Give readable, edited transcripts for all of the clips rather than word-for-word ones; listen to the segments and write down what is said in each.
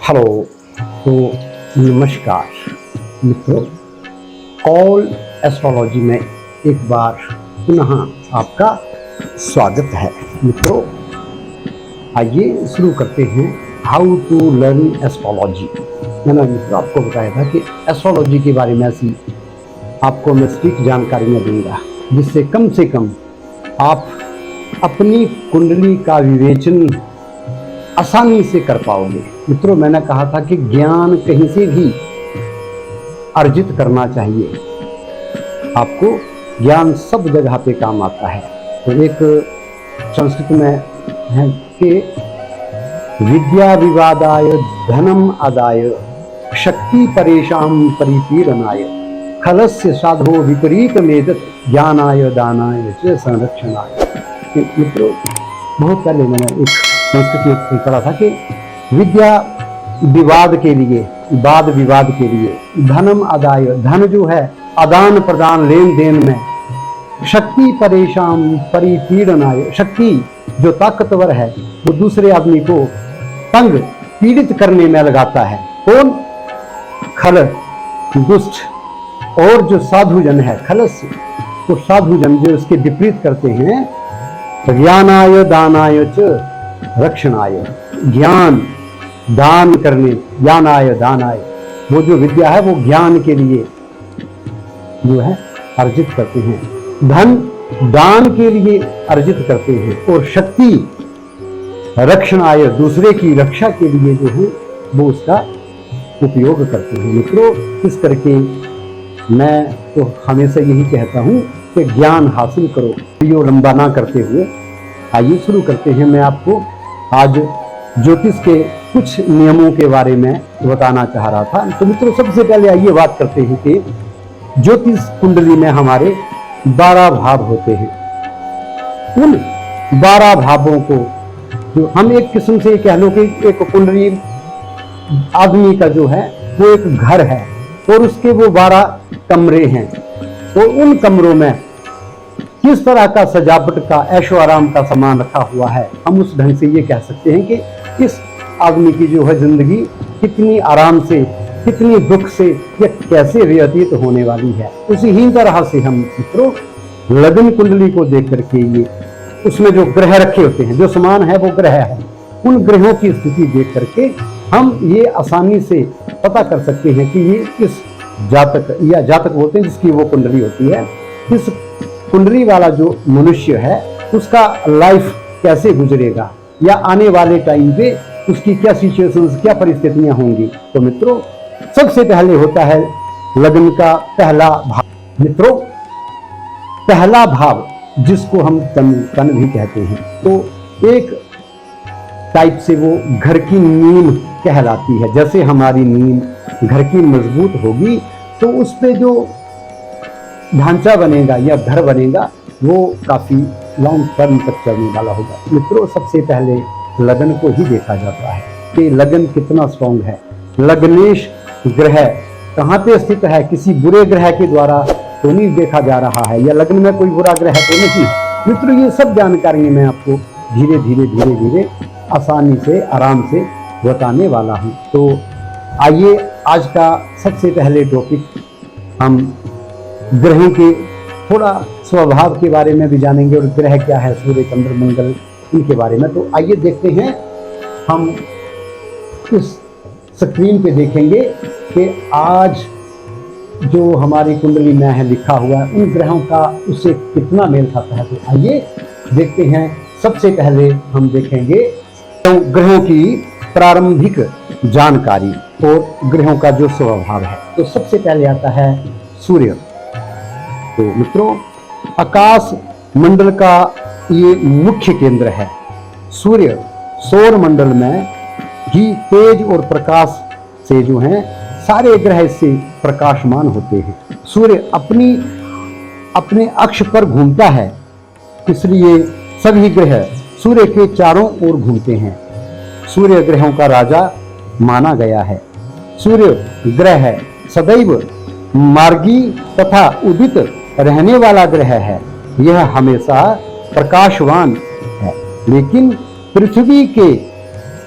Hello. तो नमस्कार मित्रों, कॉल एस्ट्रोलॉजी में एक बार पुनः आपका स्वागत है। मित्रों, आइए शुरू करते हैं हाउ टू लर्न एस्ट्रोलॉजी। मैंने मित्रों आपको बताया था कि एस्ट्रोलॉजी के बारे में ऐसी आपको मैं सटीक जानकारियाँ दूंगा जिससे कम से कम आप अपनी कुंडली का विवेचन आसानी से कर पाओगे। मित्रों, मैंने कहा था कि ज्ञान कहीं से भी अर्जित करना चाहिए, आपको ज्ञान सब जगह पे काम आता है। तो एक संस्कृत में है कि विद्या विवादाय धनम आदाय शक्ति परेशान परिपीडनाय खलस्य साधो विपरीत मेदत ज्ञानाय दानाय च संरक्षणाय। मित्रों, बहुत पहले मैंने एक संस्कृत में पढ़ा था कि विद्या विवाद के लिए, वाद विवाद के लिए, धनम आदाय, धन जो है आदान प्रदान लेन देन में, शक्ति परेशान परिपीडनाय, शक्ति जो ताकतवर है वो दूसरे आदमी को तंग पीड़ित करने में लगाता है। कौन? खल दुष्ट। और जो साधुजन है खलस्य, तो साधुजन जो इसके विपरीत करते हैं, ज्ञानाय दानाय च रक्षणाय, ज्ञान दान करने, ज्ञानाय दानाय, वो जो विद्या है वो ज्ञान के लिए जो है अर्जित करते हैं, धन दान के लिए अर्जित करते हैं, और शक्ति रक्षणाय, दूसरे की रक्षा के लिए जो है वो उसका उपयोग करते हैं। मित्रों, इस करके मैं तो हमेशा यही कहता हूं कि ज्ञान हासिल करो। वीडियो लंबा ना करते हुए आइए शुरू करते हैं। मैं आपको आज ज्योतिष के कुछ नियमों के बारे में बताना चाह रहा था। तो मित्रों, सबसे पहले आइए बात करते हैं कि ज्योतिष कुंडली में हमारे 12 भाव होते हैं। उन 12 भावों को जो हम एक किस्म से कह लो कि एक कुंडली आदमी का जो है वो एक घर है और उसके वो 12 कमरे हैं। तो उन कमरों में किस तरह का सजावट का, ऐशो आराम का सामान रखा हुआ है, हम उस ढंग से ये कह सकते हैं कि इस आदमी की जो है जिंदगी कितनी आराम से, कितनी दुख से या कैसे व्यतीत होने वाली है। उसी ही तरह से हम मित्रों लग्न कुंडली को देख करके ये उसमें जो ग्रह रखे होते हैं, जो सामान है वो ग्रह है, उन ग्रहों की स्थिति देख करके हम ये आसानी से पता कर सकते हैं कि ये इस जातक या जातक बोलते हैं जिसकी वो कुंडली होती है, इस कुंडली वाला जो मनुष्य है उसका लाइफ कैसे गुजरेगा या आने वाले टाइम पे उसकी क्या सिचुएशंस, क्या परिस्थितियां होंगी। तो मित्रों, सबसे पहले होता है लग्न का पहला भाव। मित्रों, पहला भाव जिसको हम तन भी कहते हैं, तो एक टाइप से वो घर की नींव कहलाती है। जैसे हमारी नींव घर की मजबूत होगी तो उस पे जो ढांचा बनेगा या घर बनेगा वो काफी लॉन्ग टर्म तक चलने वाला होगा। मित्रों, सबसे पहले लगन को ही देखा जाता है कि लगन कितना स्ट्रॉन्ग है, लग्नेश ग्रह कहाँ पे स्थित है, किसी बुरे ग्रह के द्वारा तो नहीं देखा जा रहा है, या लग्न में कोई बुरा ग्रह तो नहीं। मित्रों, ये सब जानकारी मैं आपको धीरे धीरे आसानी से, आराम से बताने वाला हूँ। तो आइए आज का सबसे पहले टॉपिक हम ग्रहों के थोड़ा स्वभाव के बारे में भी जानेंगे, और ग्रह क्या है, सूर्य चंद्र मंगल, इनके बारे में। तो आइए देखते हैं, हम इस स्क्रीन पे देखेंगे कि आज जो हमारी कुंडली में है लिखा हुआ है उन ग्रहों का उससे कितना मेल खाता है। तो आइए देखते हैं। सबसे पहले हम देखेंगे तो ग्रहों की प्रारंभिक जानकारी और ग्रहों का जो स्वभाव है। तो सबसे पहले आता है सूर्य। तो मित्रों, आकाश मंडल का ये मुख्य केंद्र है। सूर्य सौर मंडल में ही तेज और प्रकाश से जो है सारे ग्रह से प्रकाशमान होते हैं। सूर्य अपने अक्ष पर घूमता है, इसलिए सभी ग्रह सूर्य के चारों ओर घूमते हैं। सूर्य ग्रहों का राजा माना गया है। सूर्य ग्रह सदैव मार्गी तथा उदित रहने वाला ग्रह है। यह हमेशा प्रकाशवान है, लेकिन पृथ्वी के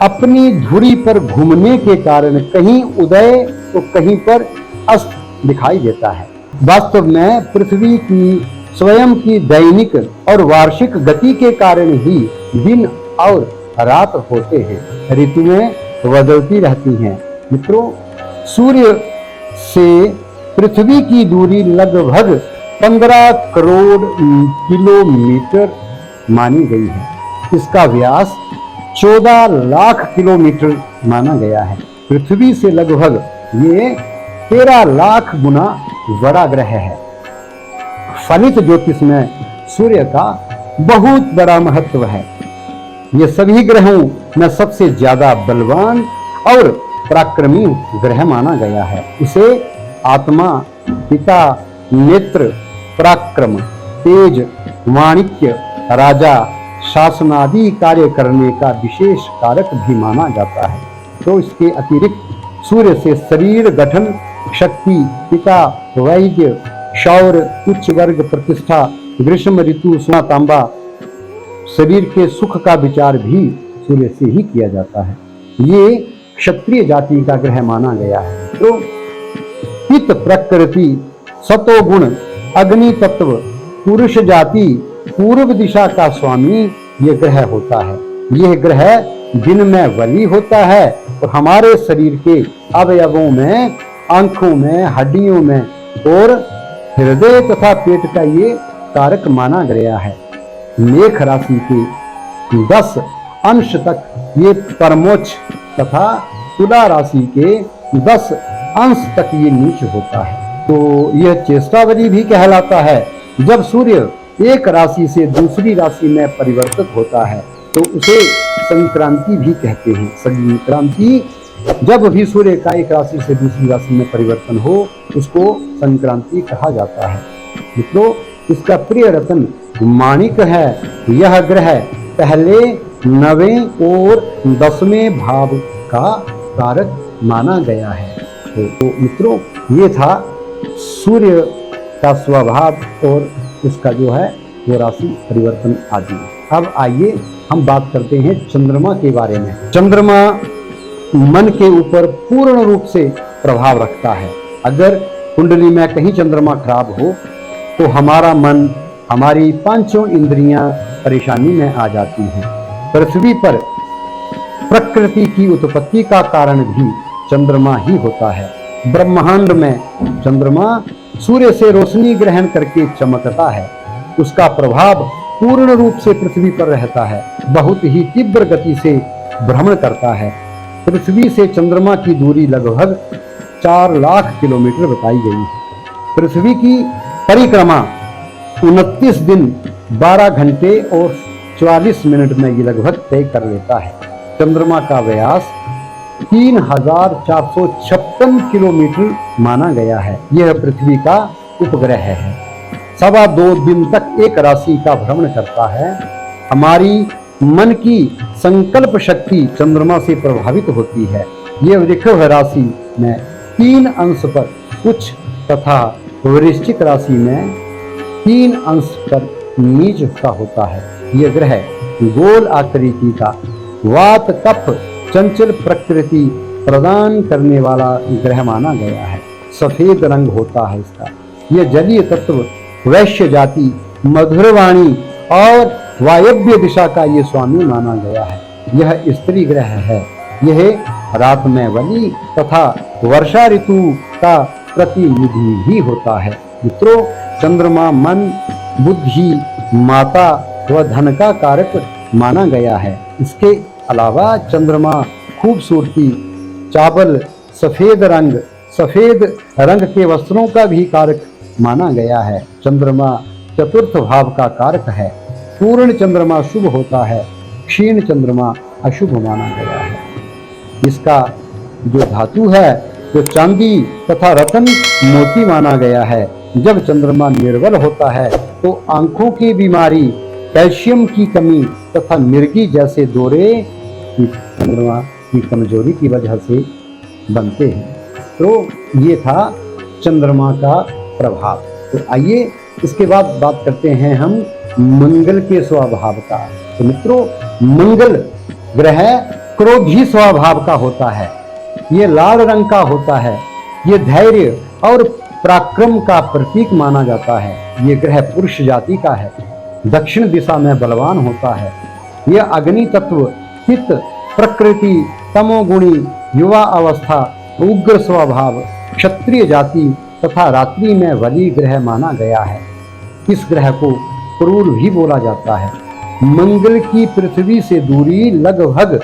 अपनी धुरी पर घूमने के कारण कहीं उदय तो कहीं पर अस्त दिखाई देता है। वास्तव में पृथ्वी की स्वयं की दैनिक और वार्षिक गति के कारण ही दिन और रात होते हैं, ऋतुएं बदलती रहती हैं। मित्रों, सूर्य से पृथ्वी की दूरी लगभग 15 करोड़ किलोमीटर मानी गई है। इसका व्यास 14 लाख किलोमीटर माना गया है। पृथ्वी से लगभग ये 13 लाख गुना बड़ा ग्रह है। फलित ज्योतिष में सूर्य का बहुत बड़ा महत्व है। ये सभी ग्रहों में सबसे ज्यादा बलवान और पराक्रमी ग्रह माना गया है। इसे आत्मा, पिता, नेत्र, पराक्रम, तेज, वाणिज्य, राजा, शासनादि कार्य करने का विशेष कारक भी माना जाता है। तो इसके अतिरिक्त सूर्य से शरीर गठन, शक्ति, पिता, वैद्य, शौर्य, उच्च वर्ग, प्रतिष्ठा, ग्रीष्म ऋतु, सोना तांबा, शरीर के सुख का विचार भी सूर्य से ही किया जाता है। ये क्षत्रिय जाति का ग्रह माना गया है। तो पित्त प्रकृति, सतोगुण, अग्नि तत्व, पुरुष जाति, पूर्व दिशा का स्वामी ये ग्रह होता है। यह ग्रह दिन में बली होता है और हमारे शरीर के अवयवों में, आंखों में, हड्डियों में और हृदय तथा पेट का ये कारक माना गया है। मेष राशि के 10 अंश तक ये परमोच्च तथा तुला राशि के 10 अंश तक ये नीच होता है। तो यह चेष्टावधि भी कहलाता है। जब सूर्य एक राशि से दूसरी राशि में परिवर्तित होता है तो उसे संक्रांति भी कहते हैं। संक्रांति, जब भी सूर्य का एक राशि से दूसरी राशि में परिवर्तन हो उसको संक्रांति कहा जाता है। मित्रों, इसका प्रिय रत्न माणिक है। यह ग्रह पहले 9वें और 10वें भाव का कारक माना गया है। तो मित्रों, ये था सूर्य का स्वभाव और उसका जो है वो राशि परिवर्तन आदि। अब आइए हम बात करते हैं चंद्रमा के बारे में। चंद्रमा मन के ऊपर पूर्ण रूप से प्रभाव रखता है। अगर कुंडली में कहीं चंद्रमा खराब हो तो हमारा मन, हमारी पांचों इंद्रियां परेशानी में आ जाती हैं। पृथ्वी पर प्रकृति की उत्पत्ति का कारण भी चंद्रमा ही होता है। ब्रह्मांड में चंद्रमा सूर्य से रोशनी ग्रहण करके चमकता है। उसका प्रभाव पूर्ण रूप से पृथ्वी पर रहता है, बहुत ही तीव्र गति से भ्रमण करता है। पृथ्वी से चंद्रमा की दूरी लगभग 4 लाख किलोमीटर बताई गई है। पृथ्वी की परिक्रमा 29 दिन 12 घंटे और 44 मिनट में ये लगभग तय कर लेता है। चंद्रमा का व्यास 3456 किलोमीटर माना गया है। यह पृथ्वी का उपग्रह है। 2.25 दिन तक एक राशि का भ्रमण करता है। हमारी मन की संकल्प शक्ति चंद्रमा से प्रभावित होती है। यह वृषभ राशि में 3 अंश पर उच्च तथा वृश्चिक राशि में 3 अंश पर नीच का होता है। यह ग्रह गोल आकृति का, वात कफ चंचल प्रकृति प्रदान करने वाला ग्रह माना गया है। सफेद रंग होता है इसका। यह जलीय तत्व, वैश्य जाति, मधुरवाणी और वायव्य दिशा का ये स्वामी माना गया है। यह स्त्री ग्रह है। यह रात में बली तथा वर्षा ऋतु का प्रतिनिधि भी होता है। मित्रों, चंद्रमा मन, बुद्धि, माता व धन का कारक माना गया है। इसके अलावा चंद्रमा खूबसूरती, चावल, सफेद रंग के वस्त्रों का भी कारक माना गया है। चंद्रमा चतुर्थ भाव का कारक है। पूर्ण चंद्रमा शुभ होता है, क्षीण चंद्रमा अशुभ माना गया है। इसका जो धातु है जो चांदी तथा रत्न मोती माना गया है। जब चंद्रमा निर्बल होता है तो आंखों की बीमारी, कैल्शियम की कमी तथा मिर्गी जैसे दौरे चंद्रमा की कमजोरी की वजह से बनते हैं। तो ये था चंद्रमा का प्रभाव। तो आइए इसके बाद बात करते हैं हम मंगल के स्वभाव का। तो मित्रों, मंगल ग्रह क्रोधी स्वभाव का होता है, ये लाल रंग का होता है, ये धैर्य और पराक्रम का प्रतीक माना जाता है। ये ग्रह पुरुष जाति का है, दक्षिण दिशा में बलवान होता है। यह अग्नि तत्व, चित्त, प्रकृति, तमोगुणी, युवा अवस्था, उग्र स्वभाव, क्षत्रिय जाति तथा रात्रि में बलि ग्रह माना गया है। इस ग्रह को क्रूर भी बोला जाता है। मंगल की पृथ्वी से दूरी लगभग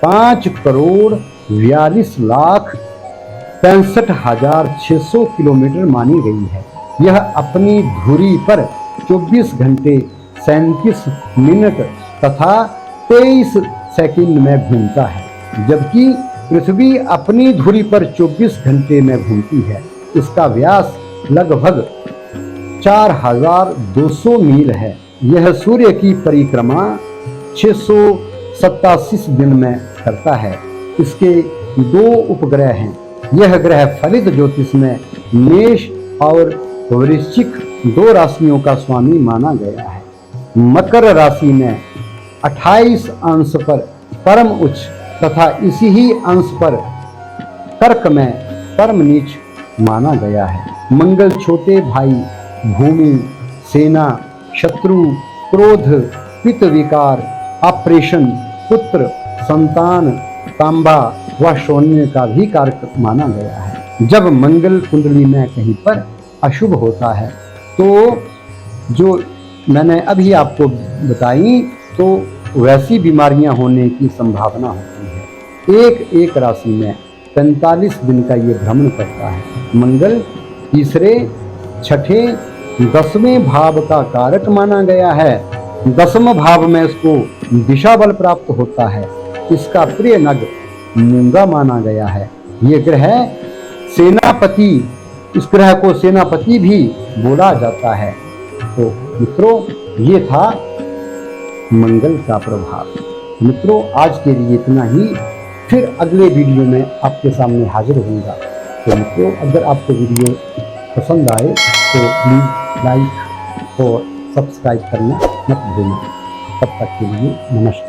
5,42,65,600 किलोमीटर मानी गई है। यह अपनी धुरी पर 24 घंटे 37 मिनट तथा 23 सेकंड में घूमता है, जबकि पृथ्वी अपनी धुरी पर 24 घंटे में घूमती है। इसका व्यास लगभग 4,200 मील है। यह सूर्य की परिक्रमा 687 दिन में करता है। इसके 2 उपग्रह हैं। यह ग्रह फलित ज्योतिष में मेष और वृश्चिक 2 राशियों का स्वामी माना गया है। मकर राशि में 28 अंश पर परम उच्च तथा इसी ही अंश पर कर्क में परम नीच माना गया है। मंगल छोटे भाई, भूमि, सेना, शत्रु, क्रोध, पित्त विकार, ऑपरेशन, पुत्र, संतान, तांबा व शून्य का भी कारक माना गया है। जब मंगल कुंडली में कहीं पर अशुभ होता है तो जो मैंने अभी आपको बताई तो वैसी बीमारियां होने की संभावना होती है। एक राशि में 45 दिन का ये भ्रमण करता है। मंगल तीसरे, छठे, 10वें भाव का कारक माना गया है। 10वें भाव में इसको दिशा बल प्राप्त होता है। इसका प्रिय नग मूंगा माना गया है। ये ग्रह सेनापति, इस ग्रह को सेनापति भी बोला जाता है। तो मित्रों, ये था मंगल का प्रभाव। मित्रों, आज के लिए इतना ही। फिर अगले वीडियो में आपके सामने हाजिर होऊंगा। तो मित्रों, अगर आपको वीडियो पसंद आए तो प्लीज़ लाइक और सब्सक्राइब करना मत भूलना। तब तक के लिए नमस्कार।